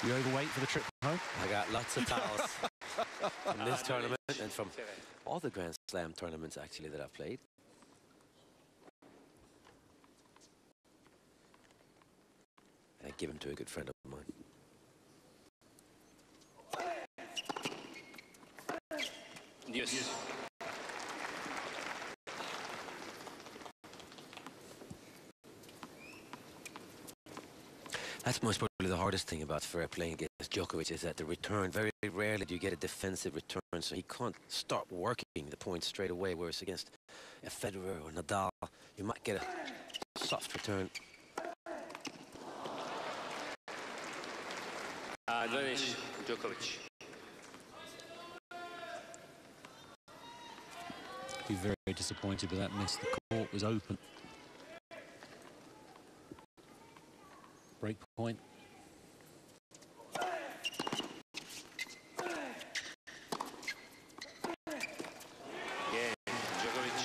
You overweight for the trip home? I got lots of towels in this tournament and from all the Grand Slam tournaments actually that I've played. And I give them to a good friend of mine. Yes. That's most probably the hardest thing about Ferrer playing against Djokovic, is that the return, very rarely do you get a defensive return, so he can't start working the point straight away, whereas against a Federer or Nadal, you might get a soft return. Advantage, Djokovic. Be very disappointed with that miss. The court was open. Break point. Yeah, Djokovic.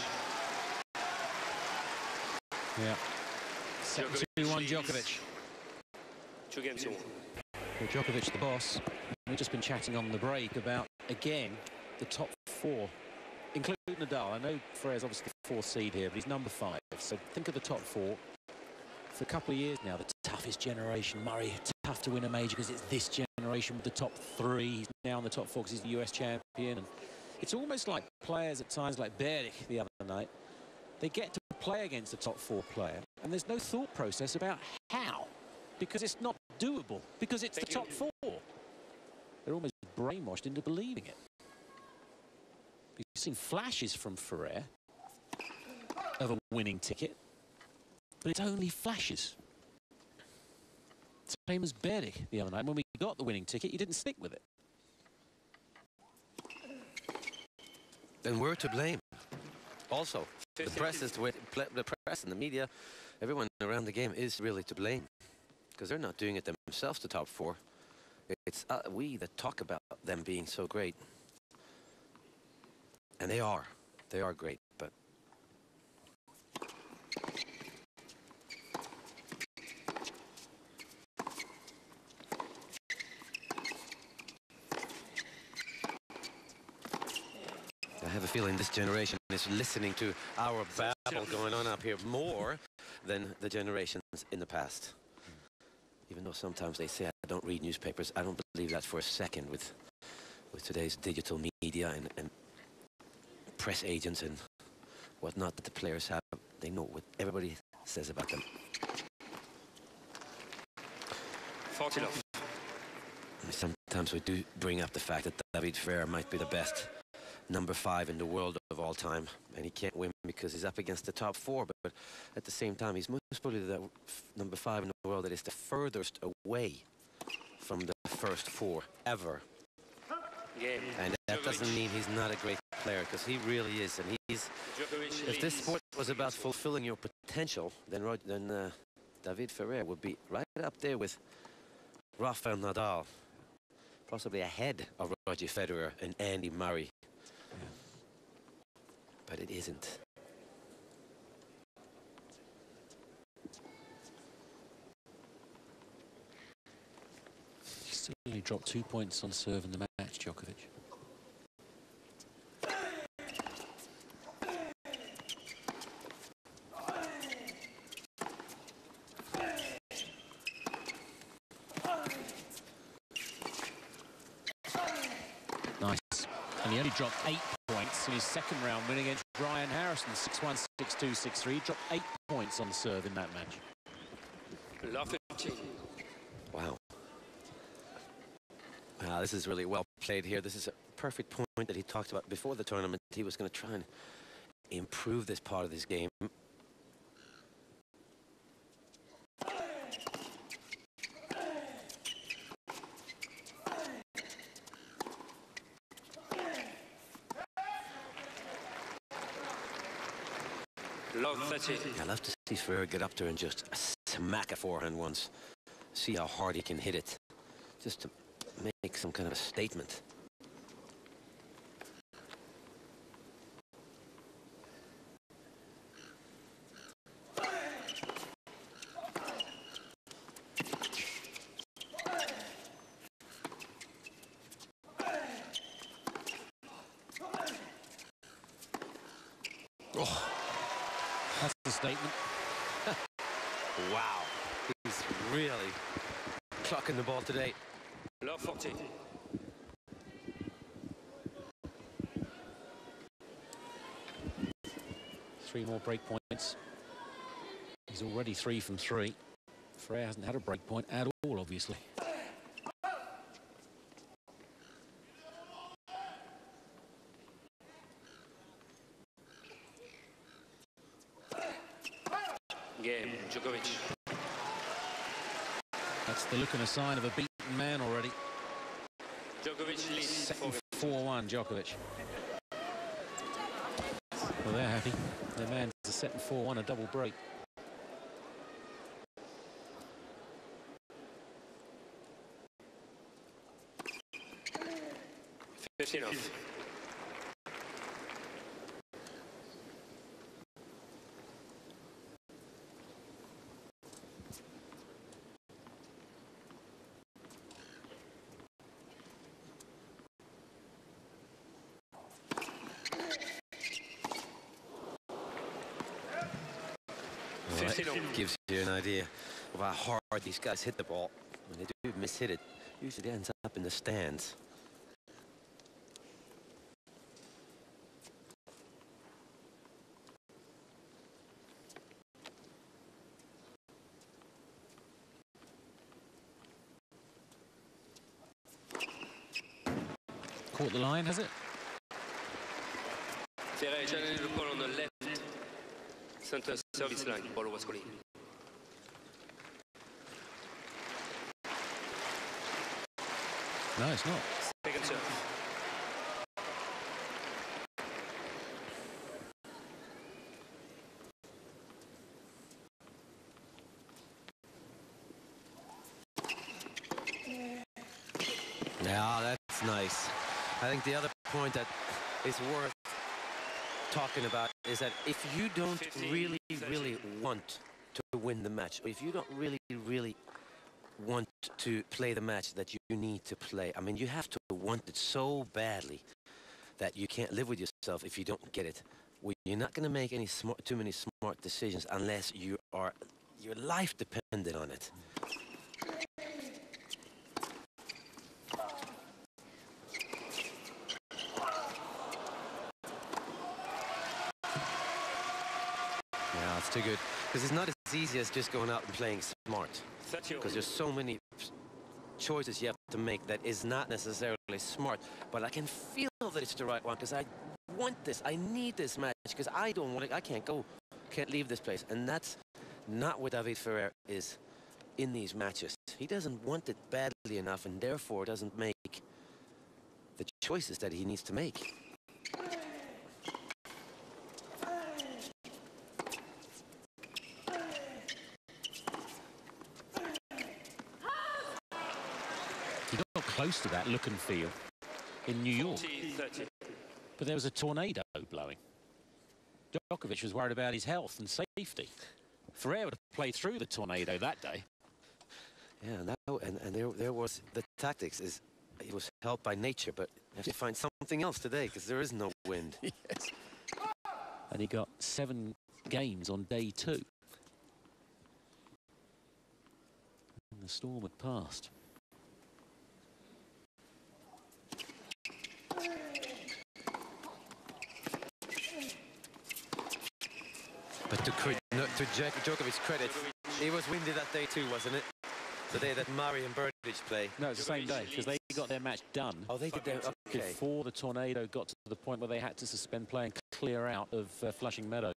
Yeah. 7-2-1 Djokovic. 2 games to 1. Well, Djokovic, the boss. We've just been chatting on the break about, again, the top 4, including Nadal. I know Ferrer's obviously the 4th seed here, but he's number 5. So think of the top 4. For a couple of years now, the toughest generation. Murray, tough to win a major because it's this generation with the top 3. He's now in the top 4 because he's the US champion. And it's almost like players at times like Ferrer the other night. They get to play against a top 4 player, and there's no thought process about how, because it's not doable, because it's the top 4. They're almost brainwashed into believing it. You've seen flashes from Ferrer of a winning ticket, but it's only flashes. Same as Ferrer the other night. When we got the winning ticket, you didn't stick with it. And we're to blame. Also, the press is the press and the media, everyone around the game is really to blame, because they're not doing it themselves, the top 4. It's we that talk about them being so great. And they are great, but I have a feeling this generation is listening to our babble going on up here more than the generations in the past. Even though sometimes they say I don't read newspapers, I don't believe that for a second with today's digital media and press agents and whatnot that the players have. They know what everybody says about them. 40 love. Sometimes we do bring up the fact that David Ferrer might be the best number 5 in the world of all time, and he can't win because he's up against the top 4, but at the same time he's most probably the number 5 in the world that is the furthest away from the first 4 ever. Game. And that doesn't mean he's not a great player, because he really is. And he's, if this sport was about fulfilling your potential, then David Ferrer would be right up there with Rafael Nadal, possibly ahead of Roger Federer and Andy Murray. But it isn't. He still only dropped 2 points on serve in the match, Djokovic. Nice. And he only dropped 8 points in his second round win against Brian Harrison, 6-1, 6-2, 6-3. He dropped 8 points on serve in that match. Love 15. Wow. This is really well played here. This is a perfect point that he talked about before the tournament. He was going to try and improve this part of his game. Love 30. I love to see Ferrer get up there and just smack a forehand once. See how hard he can hit it. Just to make some kind of a statement. statement. Wow. He's really clocking the ball today. Love 40. 3 more break points. He's already 3 from 3. Ferrer hasn't had a break point at all, obviously. Game, Djokovic. That's the look and a sign of a beaten man already. Djokovic leads Setting 4-1, Djokovic. Well, they're happy. Their man's a setting 4-1, a double break. Fifteen off. Gives you an idea of how hard these guys hit the ball. When they do miss-hit it, usually ends up in the stands. Caught the line, has it? Ferrer challenge the ball on the left center service line. Ball was calling. No, it's not. Second serve. Yeah, that's nice. I think the other point that is worth talking about is that if you don't really want to win the match, or if you don't really want to play the match that you need to play, I mean, you have to want it so badly that you can't live with yourself if you don't get it. Well, you're not going to make any too many smart decisions unless your life depended on it. Yeah, it's too good, because it's not as easy as just going out and playing smart, because there's so many choices you have to make that is not necessarily smart, but I can feel that it's the right one, because I want this, I need this match, because I don't want it, I can't leave this place. And that's not what David Ferrer is in these matches. He doesn't want it badly enough, and therefore doesn't make the choices that he needs to make. He got close to that look and feel in New York. 30. But there was a tornado blowing. Djokovic was worried about his health and safety. Ferrer would have played through the tornado that day. Yeah, and there was the tactics is it was helped by nature, but you have to find something else today because there is no wind. Yes. And he got 7 games on day 2. And the storm had passed. But to Djokovic's credit, it was windy that day too, wasn't it? The day that Murray and Berdych play. No, it's the same day, because they got their match done. Oh, they did their... Okay. Before the tornado got to the point where they had to suspend play and clear out of Flushing Meadows.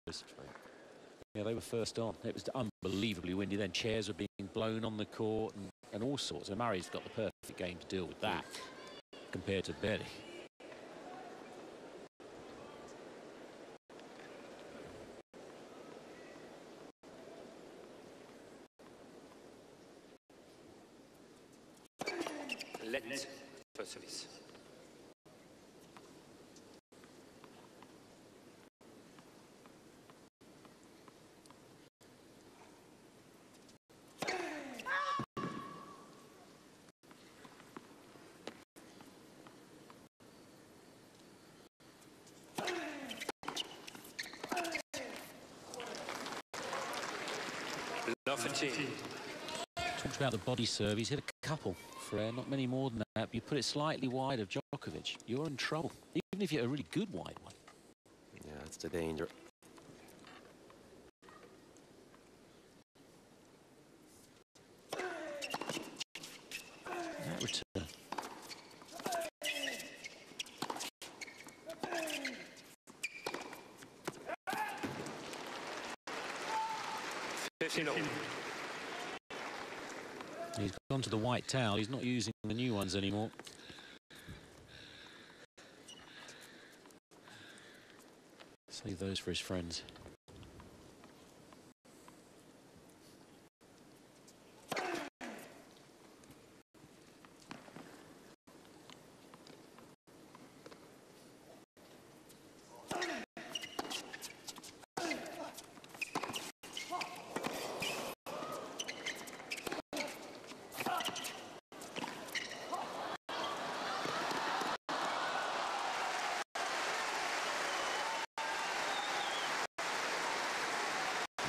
Yeah, they were first on. It was unbelievably windy then. Chairs were being blown on the court and all sorts. And Murray's got the perfect game to deal with that compared to Berdych. Let first service. Love 15. Talked about the body serve. He's hit a couple, Ferrer, not many more than that. But you put it slightly wide of Djokovic, you're in trouble, even if you hit a really good wide one. Yeah, that's the danger. That return. He's gone to the white towel. He's not using the new ones anymore. Save those for his friends.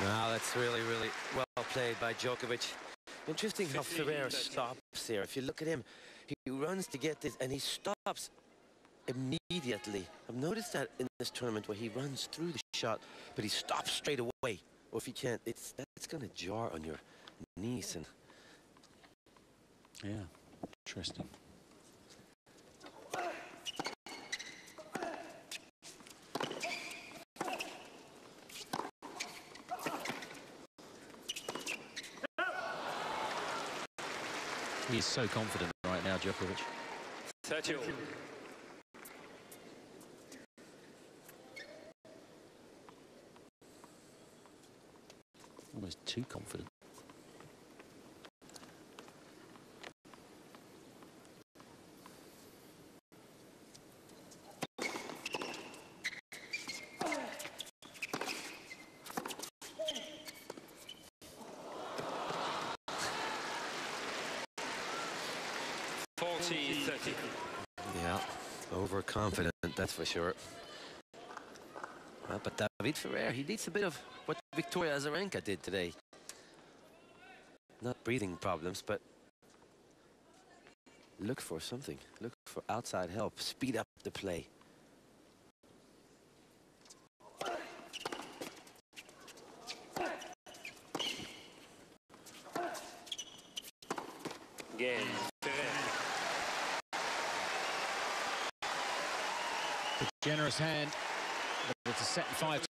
Now that's really, really well played by Djokovic. Interesting how Ferrer stops here. If you look at him, he runs to get this and he stops immediately. I've noticed that in this tournament where he runs through the shot, but he stops straight away. Or if he can't, that's going to jar on your knees. And yeah, interesting. He's so confident right now, Djokovic. 30. Almost too confident. yeah, overconfident, that's for sure. Well, but David Ferrer, he needs a bit of what Victoria Azarenka did today. Not breathing problems, but look for something. Look for outside help. Speed up the play. Again, A generous hand, but it's a set 5